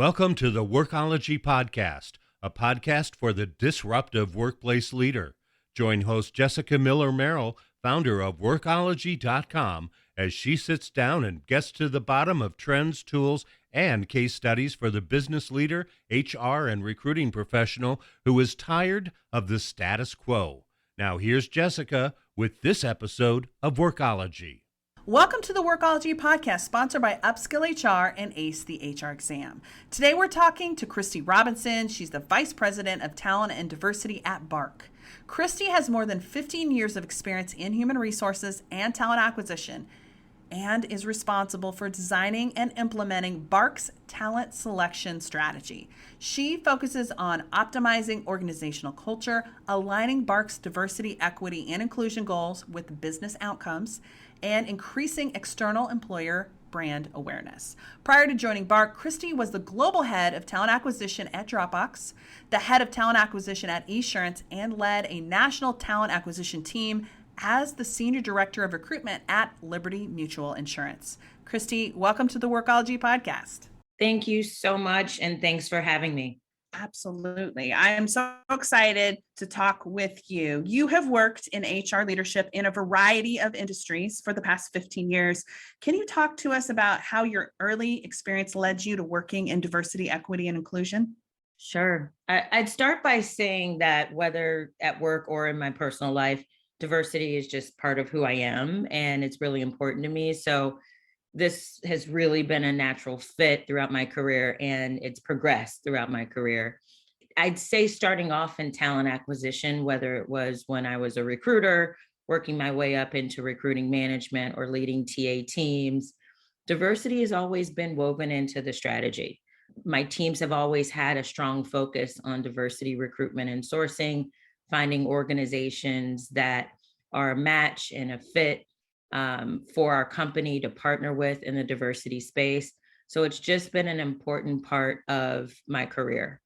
Welcome to the Workology podcast, a podcast for the disruptive workplace leader. Join host Jessica Miller-Merrill, founder of Workology.com, as she sits down and gets to the bottom of trends, tools, and case studies for the business leader, HR, and recruiting professional who is tired of the status quo. Now here's Jessica with this episode of Workology. Welcome to the Workology podcast, sponsored by Upskill HR and Ace the HR Exam. Today we're talking to Kristi Robinson. She's the Vice President of Talent and Diversity at BARC. Kristi has more than 15 years of experience in human resources and talent acquisition and is responsible for designing and implementing BARC's talent selection strategy. She focuses on optimizing organizational culture, aligning BARC's diversity, equity, and inclusion goals with business outcomes, and increasing external employer brand awareness. Prior to joining BARC, Kristi was the global head of talent acquisition at Dropbox, the head of talent acquisition at Esurance, and led a national talent acquisition team as the senior director of recruitment at Liberty Mutual Insurance. Kristi, welcome to the Workology podcast. Thank you so much, and thanks for having me. Absolutely. I am so excited to talk with you. You have worked in HR leadership in a variety of industries for the past 15 years. Can you talk to us about how your early experience led you to working in diversity, equity, and inclusion? Sure. I'd start by saying that whether at work or in my personal life, diversity is just part of who I am, and it's really important to me. So this has really been a natural fit throughout my career, and it's progressed throughout my career. I'd say starting off in talent acquisition, whether it was when I was a recruiter, working my way up into recruiting management or leading TA teams, diversity has always been woven into the strategy. My teams have always had a strong focus on diversity recruitment and sourcing, finding organizations that are a match and a fit for our company to partner with in the diversity space. So it's just been an important part of my career.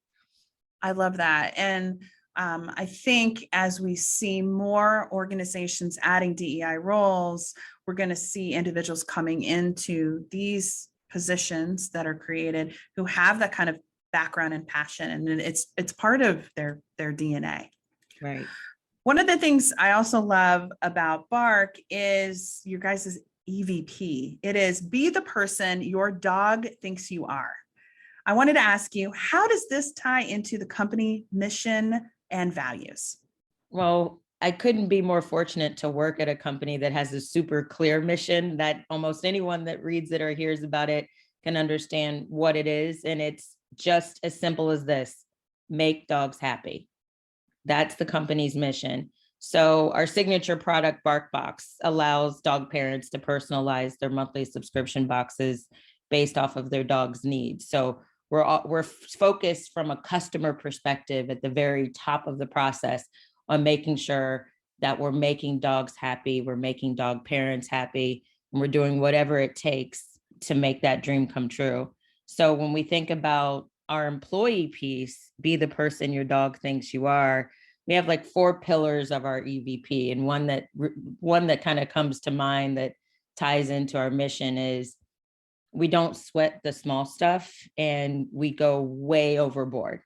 I love that. And I think as we see more organizations adding DEI roles, we're going to see individuals coming into these positions that are created who have that kind of background and passion. And it's part of their DNA. Right. One of the things I also love about BARC is your guys' EVP. It is be the person your dog thinks you are. I wanted to ask you, how does this tie into the company mission and values? Well, I couldn't be more fortunate to work at a company that has a super clear mission that almost anyone that reads it or hears about it can understand what it is. And it's just as simple as this: make dogs happy. That's the company's mission. So our signature product, BARC Box, allows dog parents to personalize their monthly subscription boxes based off of their dog's needs. So we're focused from a customer perspective at the very top of the process on making sure that we're making dogs happy, we're making dog parents happy, and we're doing whatever it takes to make that dream come true. So when we think about our employee piece, be the person your dog thinks you are, we have like 4 pillars of our EVP. And one that kind of comes to mind that ties into our mission is we don't sweat the small stuff, and we go way overboard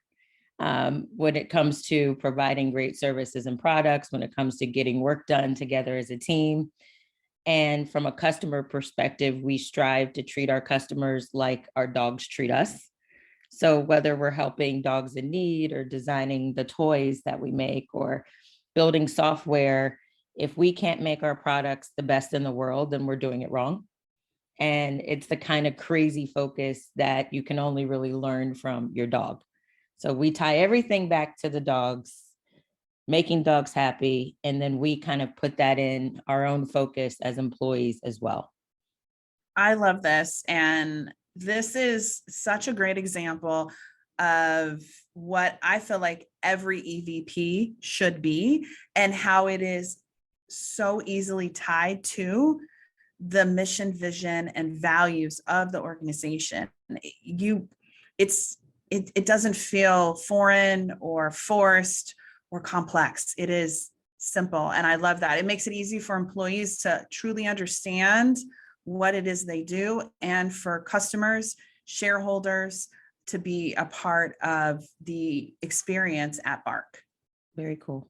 when it comes to providing great services and products, when it comes to getting work done together as a team. And from a customer perspective, we strive to treat our customers like our dogs treat us. So whether we're helping dogs in need or designing the toys that we make or building software, if we can't make our products the best in the world, then we're doing it wrong. And it's the kind of crazy focus that you can only really learn from your dog. So we tie everything back to the dogs, making dogs happy, and then we kind of put that in our own focus as employees as well. I love this. And this is such a great example of what I feel like every EVP should be, and how it is so easily tied to the mission, vision, and values of the organization. It doesn't feel foreign or forced or complex. It is simple. And I love that. It makes it easy for employees to truly understand what it is they do, and for customers, shareholders to be a part of the experience at BARC. Very cool.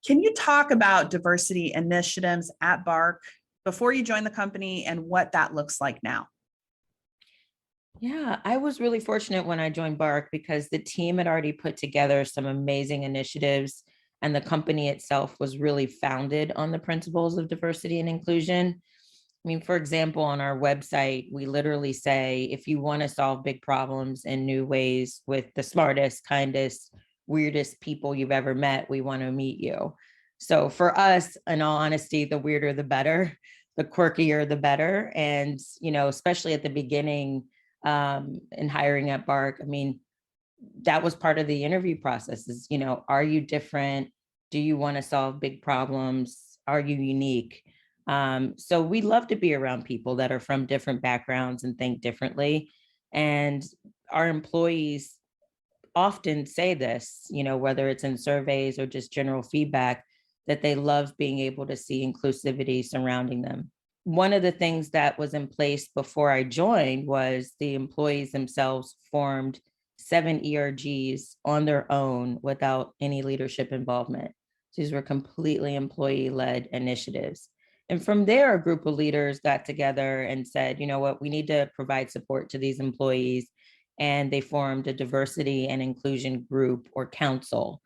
Can you talk about diversity initiatives at BARC before you joined the company and what that looks like now? Yeah, I was really fortunate when I joined BARC because the team had already put together some amazing initiatives, and the company itself was really founded on the principles of diversity and inclusion. I mean, for example, on our website, we literally say, if you want to solve big problems in new ways with the smartest, kindest, weirdest people you've ever met, we want to meet you. So for us, in all honesty, the weirder, the better, the quirkier, the better. And, especially at the beginning, in hiring at BARC, I mean, that was part of the interview process is, are you different? Do you want to solve big problems? Are you unique? So we love to be around people that are from different backgrounds and think differently. And our employees often say this, whether it's in surveys or just general feedback, that they love being able to see inclusivity surrounding them. One of the things that was in place before I joined was the employees themselves formed 7 ERGs on their own without any leadership involvement. These were completely employee-led initiatives. And from there, a group of leaders got together and said, you know what, we need to provide support to these employees. And they formed a diversity and inclusion group or council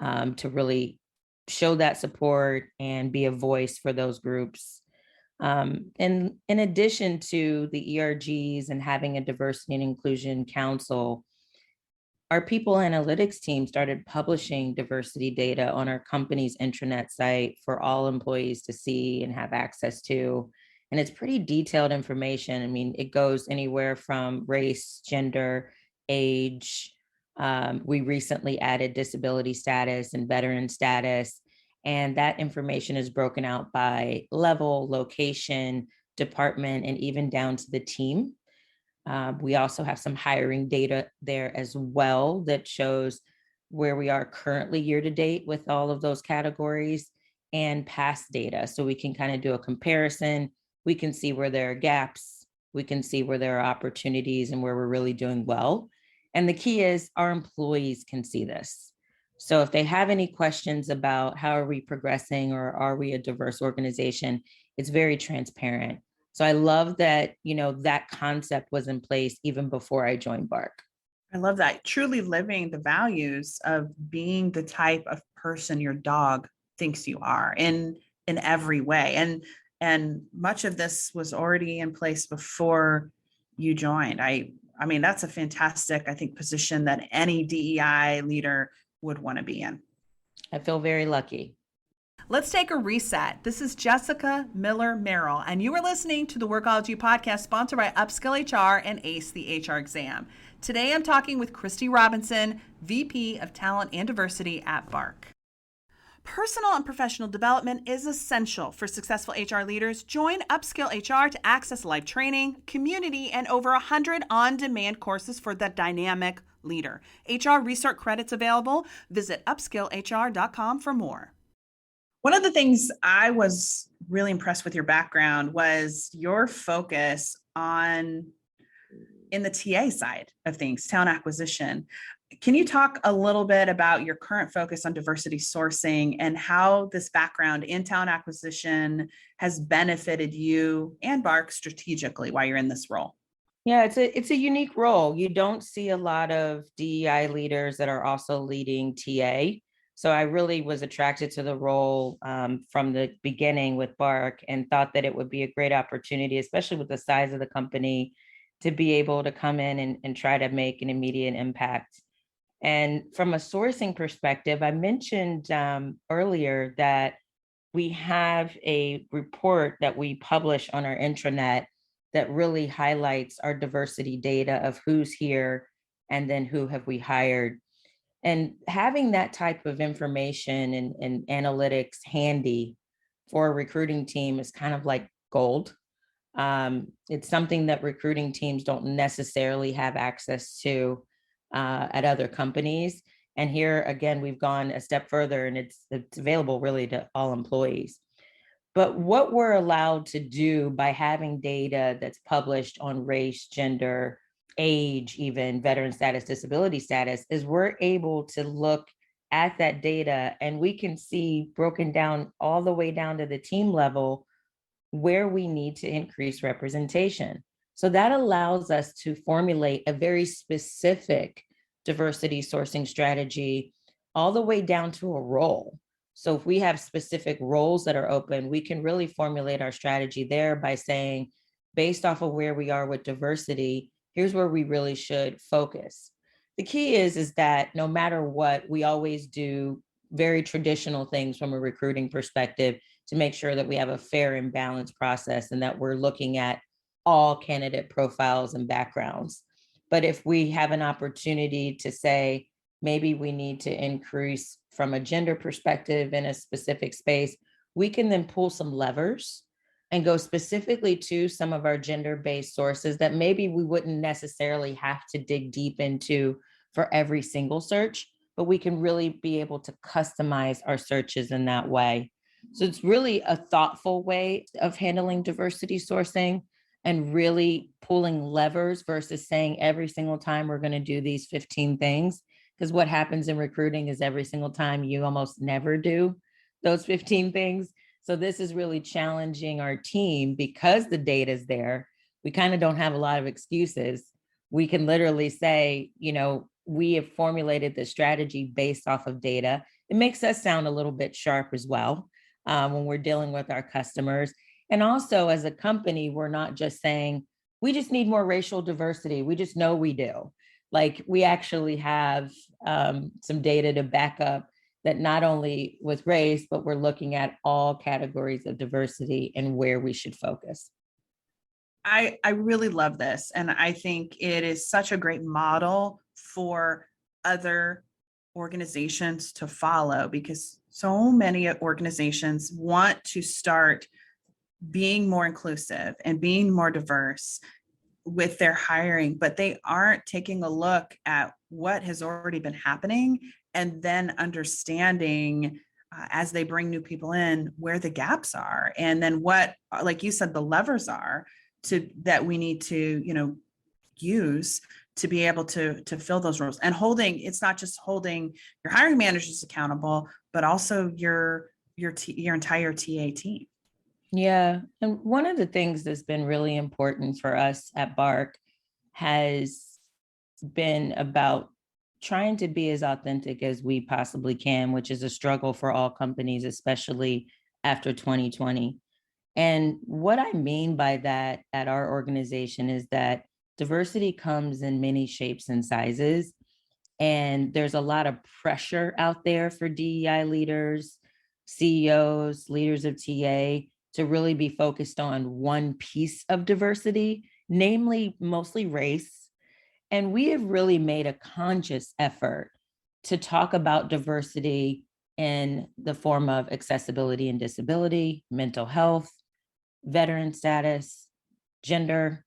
to really show that support and be a voice for those groups. And in addition to the ERGs and having a diversity and inclusion council, our people analytics team started publishing diversity data on our company's intranet site for all employees to see and have access to. And it's pretty detailed information. I mean, it goes anywhere from race, gender, age. We recently added disability status and veteran status. And that information is broken out by level, location, department, and even down to the team. We also have some hiring data there as well that shows where we are currently year to date with all of those categories and past data. So we can kind of do a comparison. We can see where there are gaps. We can see where there are opportunities and where we're really doing well. And the key is our employees can see this. So if they have any questions about how are we progressing or are we a diverse organization, it's very transparent. So I love that, that concept was in place even before I joined BARC. I love that. Truly living the values of being the type of person your dog thinks you are in every way. And much of this was already in place before you joined. I mean, that's a fantastic, I think, position that any DEI leader would want to be in. I feel very lucky. Let's take a reset. This is Jessica Miller Merrill, and you are listening to the Workology podcast sponsored by Upskill HR and ACE the HR exam. Today, I'm talking with Kristi Robinson, VP of Talent and Diversity at BARC. Personal and professional development is essential for successful HR leaders. Join Upskill HR to access live training, community, and over 100 on-demand courses for the dynamic leader. HR Restart credits available. Visit upskillhr.com for more. One of the things I was really impressed with your background was your focus in the TA side of things, talent acquisition. Can you talk a little bit about your current focus on diversity sourcing and how this background in talent acquisition has benefited you and BARC strategically while you're in this role? Yeah, it's a unique role. You don't see a lot of DEI leaders that are also leading TA. So I really was attracted to the role from the beginning with BARC and thought that it would be a great opportunity, especially with the size of the company, to be able to come in and try to make an immediate impact. And from a sourcing perspective, I mentioned earlier that we have a report that we publish on our intranet that really highlights our diversity data of who's here and then who have we hired. And having that type of information and analytics handy for a recruiting team is kind of like gold. It's something that recruiting teams don't necessarily have access to at other companies. And here, again, we've gone a step further and it's available really to all employees. But what we're allowed to do by having data that's published on race, gender, age, even veteran status, disability status, is we're able to look at that data and we can see broken down all the way down to the team level where we need to increase representation. So that allows us to formulate a very specific diversity sourcing strategy all the way down to a role. So if we have specific roles that are open, we can really formulate our strategy there by saying, based off of where we are with diversity, here's where we really should focus. The key is that no matter what, we always do very traditional things from a recruiting perspective to make sure that we have a fair and balanced process and that we're looking at all candidate profiles and backgrounds. But if we have an opportunity to say, maybe we need to increase from a gender perspective in a specific space, we can then pull some levers and go specifically to some of our gender-based sources that maybe we wouldn't necessarily have to dig deep into for every single search, but we can really be able to customize our searches in that way. So it's really a thoughtful way of handling diversity sourcing and really pulling levers versus saying every single time we're going to do these 15 things. Because what happens in recruiting is every single time you almost never do those 15 things. So this is really challenging our team because the data is there. We kind of don't have a lot of excuses. We can literally say, we have formulated the strategy based off of data. It makes us sound a little bit sharp as well when we're dealing with our customers. And also as a company, we're not just saying, we just need more racial diversity. We just know we do. Like we actually have some data to back up that not only with race, but we're looking at all categories of diversity and where we should focus. I really love this. And I think it is such a great model for other organizations to follow, because so many organizations want to start being more inclusive and being more diverse with their hiring, but they aren't taking a look at what has already been happening and then understanding as they bring new people in where the gaps are, and then what, like you said, the levers are that we need to use to be able to fill those roles. And it's not just holding your hiring managers accountable, but also your entire TA team. Yeah. And one of the things that's been really important for us at BARC has been about trying to be as authentic as we possibly can, which is a struggle for all companies, especially after 2020. And what I mean by that at our organization is that diversity comes in many shapes and sizes. And there's a lot of pressure out there for DEI leaders, CEOs, leaders of TA to really be focused on one piece of diversity, namely mostly race. And we have really made a conscious effort to talk about diversity in the form of accessibility and disability, mental health, veteran status, gender,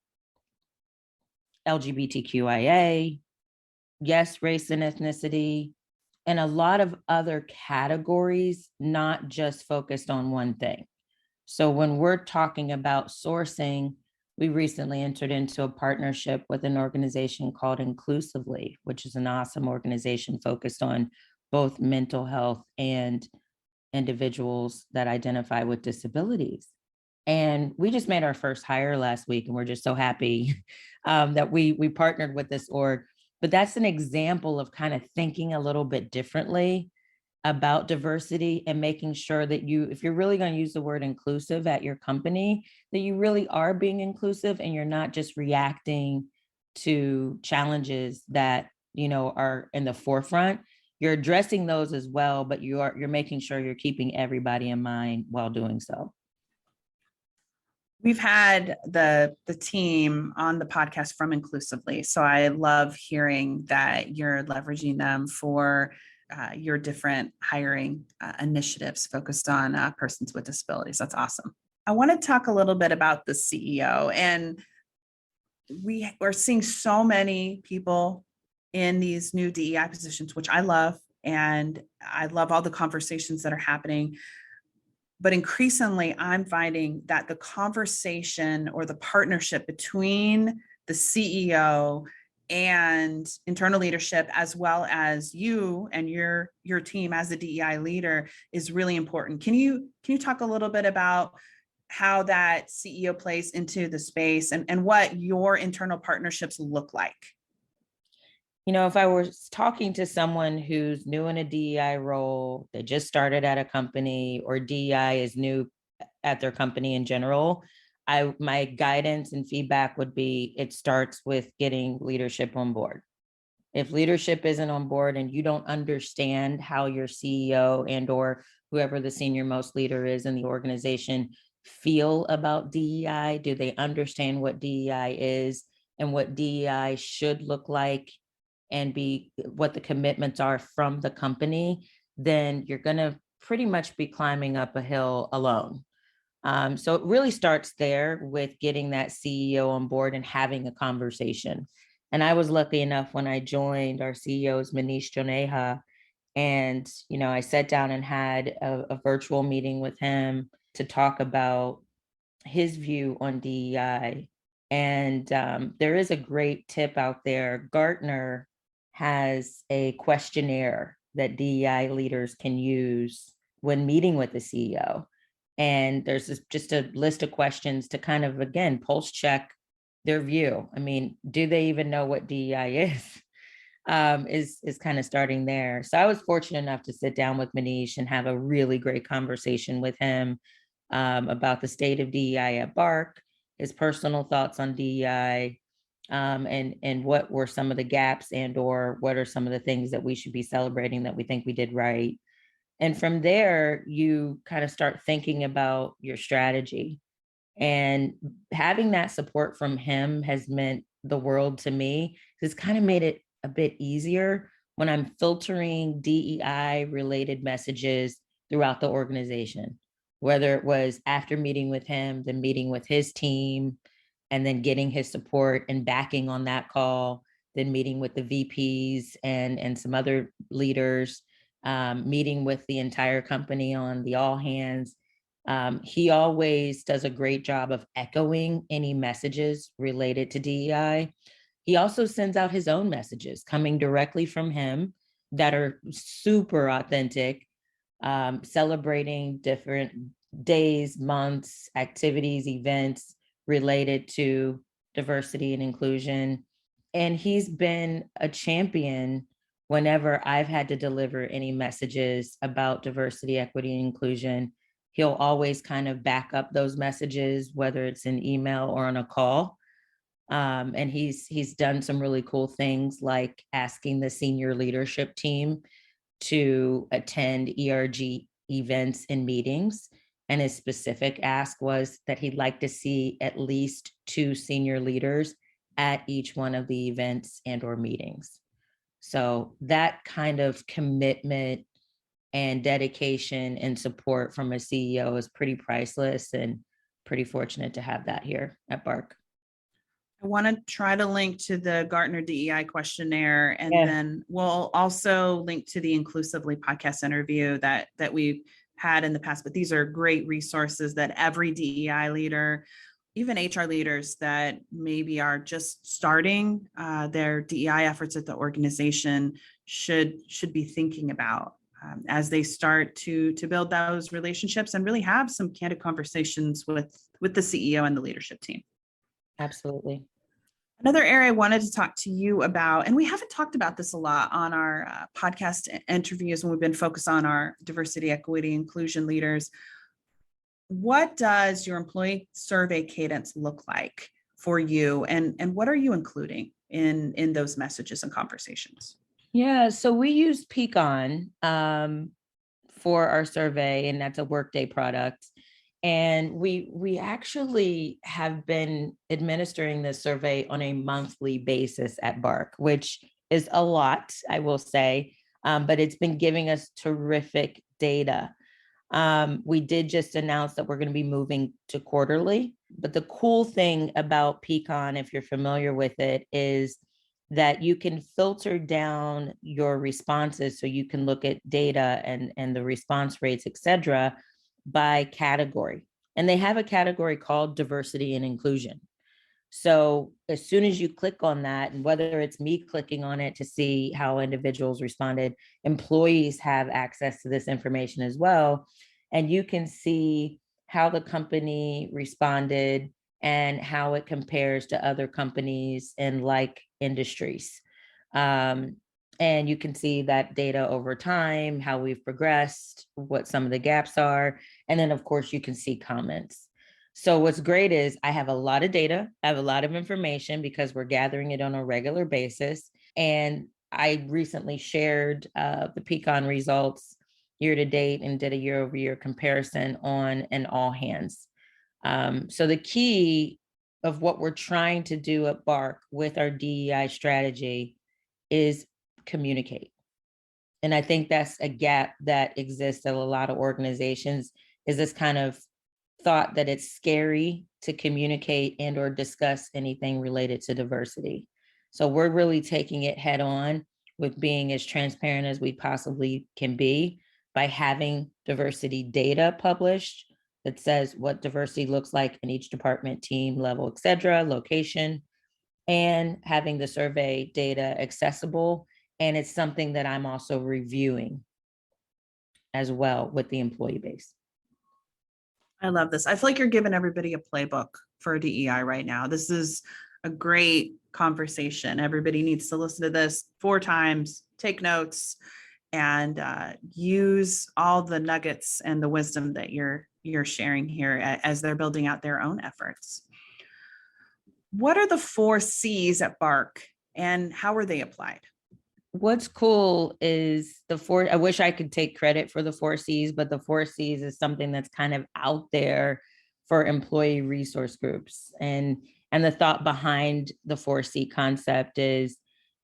LGBTQIA, yes, race and ethnicity, and a lot of other categories, not just focused on one thing. So when we're talking about sourcing, we recently entered into a partnership with an organization called Inclusively, which is an awesome organization focused on both mental health and individuals that identify with disabilities. And we just made our first hire last week, and we're just so happy that we partnered with this org. But that's an example of kind of thinking a little bit differently about diversity and making sure that if you're really going to use the word inclusive at your company, that you really are being inclusive and you're not just reacting to challenges that, are in the forefront. You're addressing those as well, but you're making sure you're keeping everybody in mind while doing so. We've had the team on the podcast from Inclusively. So I love hearing that you're leveraging them for your different hiring initiatives focused on persons with disabilities. That's awesome. I want to talk a little bit about the CEO. And we're seeing so many people in these new DEI positions, which I love. And I love all the conversations that are happening. But increasingly, I'm finding that the conversation or the partnership between the CEO and internal leadership, as well as you and your team as a DEI leader, is really important. Can you talk a little bit about how that CEO plays into the space and what your internal partnerships look like? If I was talking to someone who's new in a DEI role, they just started at a company, or DEI is new at their company in general, my guidance and feedback would be, it starts with getting leadership on board. If leadership isn't on board and you don't understand how your CEO and or whoever the senior most leader is in the organization feel about DEI, do they understand what DEI is and what DEI should look like and be what the commitments are from the company, then you're going to pretty much be climbing up a hill alone. So it really starts there with getting that CEO on board and having a conversation. And I was lucky enough when I joined, our CEO is Manish Joneha. And, I sat down and had a virtual meeting with him to talk about his view on DEI. And there is a great tip out there. Gartner has a questionnaire that DEI leaders can use when meeting with the CEO. And there's just a list of questions to kind of, again, pulse check their view. I mean, do they even know what DEI is kind of starting there. So I was fortunate enough to sit down with Manish and have a really great conversation with him about the state of DEI at BARC, his personal thoughts on DEI, and what were some of the gaps and or what are some of the things that we should be celebrating that we think we did right. And from there, you kind of start thinking about your strategy. And having that support from him has meant the world to me. It's kind of made it a bit easier when I'm filtering DEI related messages throughout the organization, whether it was after meeting with him, then meeting with his team, and then getting his support and backing on that call, then meeting with the VPs and some other leaders, meeting with the entire company on the all hands. He always does a great job of echoing any messages related to DEI. He also sends out his own messages coming directly from him that are super authentic, celebrating different days, months, activities, events related to diversity and inclusion. And he's been a champion whenever I've had to deliver any messages about diversity, equity, and inclusion. He'll always kind of back up those messages, whether it's an email or on a call. And he's done some really cool things like asking the senior leadership team to attend ERG events and meetings. And his specific ask was that he'd like to see at least 2 senior leaders at each one of the events and or meetings. So that kind of commitment and dedication and support from a CEO is pretty priceless, and pretty fortunate to have that here at BARC. I want to try to link to the Gartner DEI questionnaire, and Yeah. then we'll also link to the Inclusively podcast interview that we've had in the past. But these are great resources that every DEI leader, even HR leaders that maybe are just starting their DEI efforts at the organization should be thinking about as they start to build those relationships and really have some candid conversations with the CEO and the leadership team. Absolutely. Another area I wanted to talk to you about, and we haven't talked about this a lot on our podcast interviews when we've been focused on our diversity, equity, inclusion leaders. What does your employee survey cadence look like for you, and what are you including in those messages and conversations? Yeah, so we use Peakon for our survey, and that's a Workday product. And we actually have been administering this survey on a monthly basis at BARC, which is a lot, I will say, but it's been giving us terrific data. We did just announce that we're going to be moving to quarterly, but the cool thing about Peakon, if you're familiar with it, is that you can filter down your responses so you can look at data and the response rates, et cetera, by category. And they have a category called diversity and inclusion. So as soon as you click on that, and whether it's me clicking on it to see how individuals responded, employees have access to this information as well. And you can see how the company responded and how it compares to other companies in like industries. And you can see that data over time, how we've progressed, what some of the gaps are. And then of course you can see comments. So what's great is I have a lot of data, I have a lot of information because we're gathering it on a regular basis. And I recently shared the Pecan results year to date and did a year over year comparison on an all hands. So the key of what we're trying to do at BARC with our DEI strategy is communicate. And I think that's a gap that exists at a lot of organizations, is this kind of thought that it's scary to communicate and or discuss anything related to diversity. So we're really taking it head on with being as transparent as we possibly can be by having diversity data published that says what diversity looks like in each department, team, level, et cetera, location, and having the survey data accessible. And it's something that I'm also reviewing as well with the employee base. I love this. I feel like you're giving everybody a playbook for DEI right now. This is a great conversation. Everybody needs to listen to this 4 times, take notes, and use all the nuggets and the wisdom that you're sharing here as they're building out their own efforts. What are the 4 C's at BARC and how are they applied? What's cool is I wish I could take credit for the 4 C's, but the 4 C's is something that's kind of out there for employee resource groups. And the thought behind the 4C concept is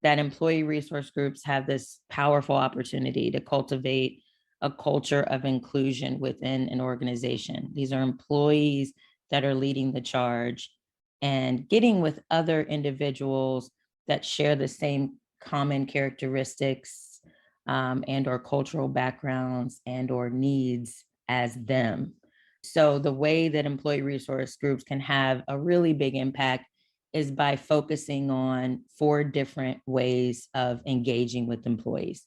that employee resource groups have this powerful opportunity to cultivate a culture of inclusion within an organization. These are employees that are leading the charge and getting with other individuals that share the same common characteristics and or cultural backgrounds and or needs as them. So the way that employee resource groups can have a really big impact is by focusing on 4 different ways of engaging with employees.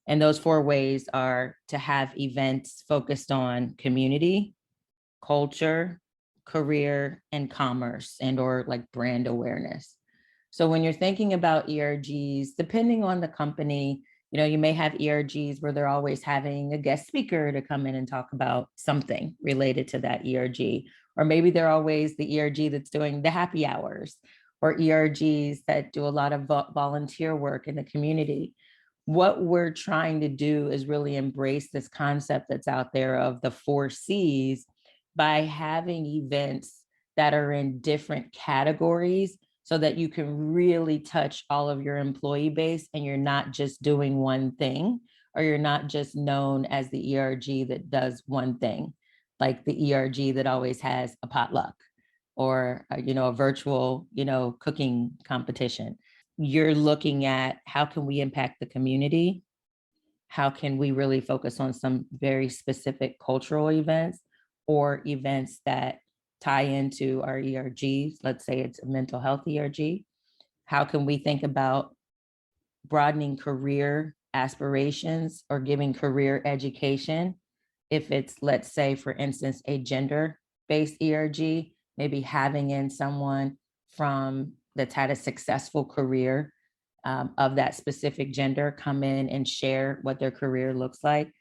And those 4 ways are to have events focused on community, culture, career, and commerce, and or like brand awareness. So when you're thinking about ERGs, depending on the company, you may have ERGs where they're always having a guest speaker to come in and talk about something related to that ERG. Or maybe they're always the ERG that's doing the happy hours, or ERGs that do a lot of volunteer work in the community. What we're trying to do is really embrace this concept that's out there of the 4 C's by having events that are in different categories so that you can really touch all of your employee base and you're not just doing one thing, or you're not just known as the ERG that does one thing, like the ERG that always has a potluck or, a virtual, cooking competition. You're looking at how can we impact the community? How can we really focus on some very specific cultural events or events that tie into our ERGs? Let's say it's a mental health ERG. How can we think about broadening career aspirations or giving career education? If it's, let's say, for instance, a gender-based ERG, maybe having in someone that's had a successful career of that specific gender come in and share what their career looks like.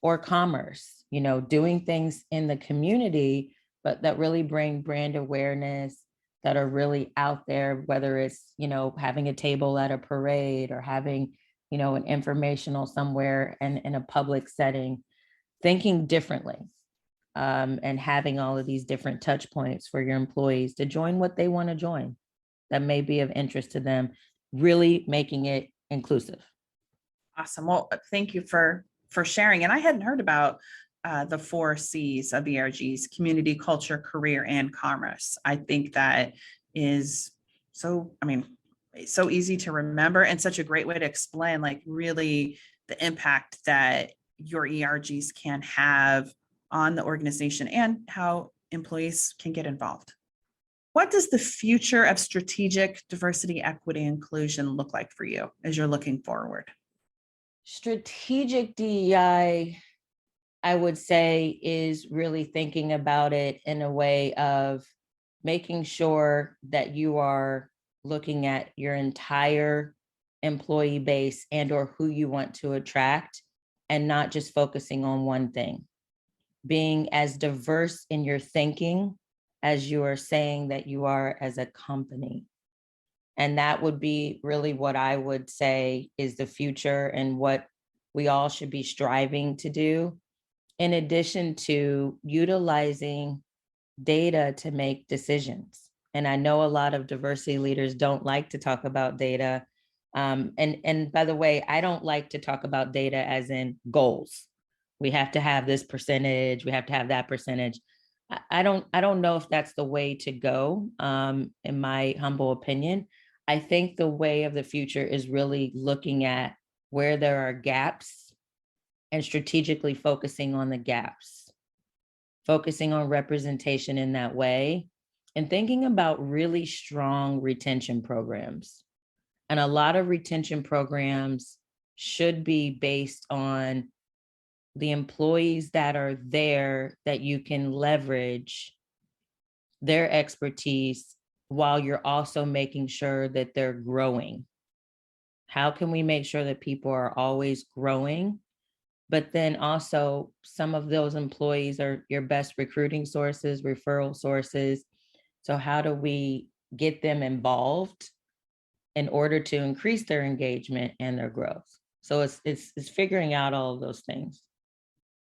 Or commerce, doing things in the community, but that really bring brand awareness, that are really out there, whether it's, having a table at a parade or having, an informational somewhere in a public setting, thinking differently and having all of these different touch points for your employees to join what they want to join that may be of interest to them, really making it inclusive. Awesome. Well, thank you for sharing. And I hadn't heard about the 4 C's of ERGs: community, culture, career, and commerce. I think that is so easy to remember and such a great way to explain like really the impact that your ERGs can have on the organization and how employees can get involved. what does the future of strategic diversity, equity, inclusion look like for you as you're looking forward? Strategic DEI, I would say, is really thinking about it in a way of making sure that you are looking at your entire employee base and or who you want to attract, and not just focusing on one thing. Being as diverse in your thinking as you are saying that you are as a company. And that would be really what I would say is the future and what we all should be striving to do, in addition to utilizing data to make decisions. And I know a lot of diversity leaders don't like to talk about data. And by the way, I don't like to talk about data as in goals. We have to have this percentage, we have to have that percentage. I don't know if that's the way to go, in my humble opinion. I think the way of the future is really looking at where there are gaps and strategically focusing on the gaps, focusing on representation in that way, and thinking about really strong retention programs. And a lot of retention programs should be based on the employees that are there, that you can leverage their expertise while you're also making sure that they're growing. How can we make sure that people are always growing? But then also some of those employees are your best recruiting sources, referral sources. So how do we get them involved in order to increase their engagement and their growth? So it's figuring out all of those things.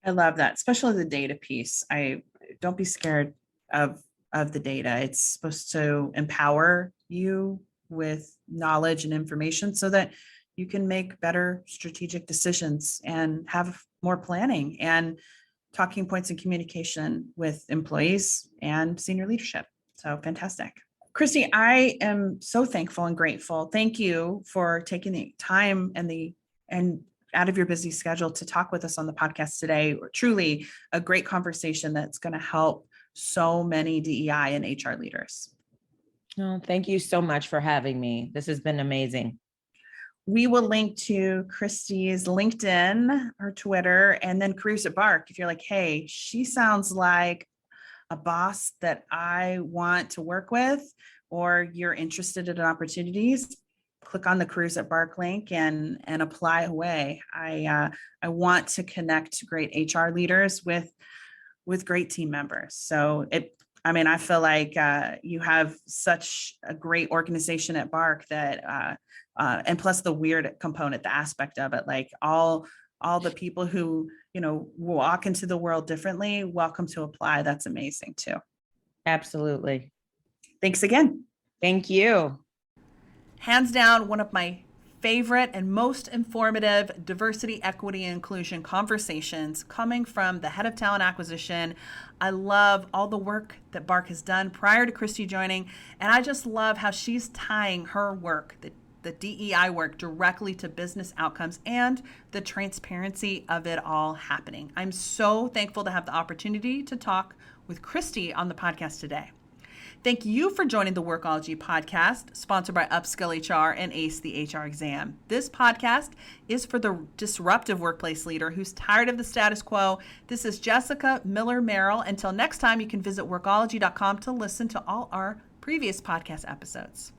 I love that, especially the data piece. I don't be scared of the data. It's supposed to empower you with knowledge and information so that you can make better strategic decisions and have more planning and talking points and communication with employees and senior leadership. So fantastic. Kristi, I am so thankful and grateful. Thank you for taking the time and out of your busy schedule to talk with us on the podcast today. Truly a great conversation that's going to help so many DEI and HR leaders. Oh, thank you so much for having me. This has been amazing. We will link to Kristi's LinkedIn, her Twitter, and then Careers at Bark. If you're like, hey, she sounds like a boss that I want to work with, or you're interested in opportunities, click on the Careers at Bark link and apply away. I want to connect great HR leaders with great team members. So I feel like you have such a great organization at Bark that, and plus the weird component, the aspect of it, like all the people who, walk into the world differently, welcome to apply. That's amazing too. Absolutely. Thanks again. Thank you. Hands down, one of my favorite and most informative diversity, equity, and inclusion conversations coming from the head of talent acquisition. I love all the work that Bark has done prior to Kristi joining, and I just love how she's tying her work, the DEI work, directly to business outcomes and the transparency of it all happening. I'm so thankful to have the opportunity to talk with Kristi on the podcast today. Thank you for joining the Workology podcast, sponsored by Upskill HR and ACE the HR exam. This podcast is for the disruptive workplace leader who's tired of the status quo. This is Jessica Miller Merrill. Until next time, you can visit workology.com to listen to all our previous podcast episodes.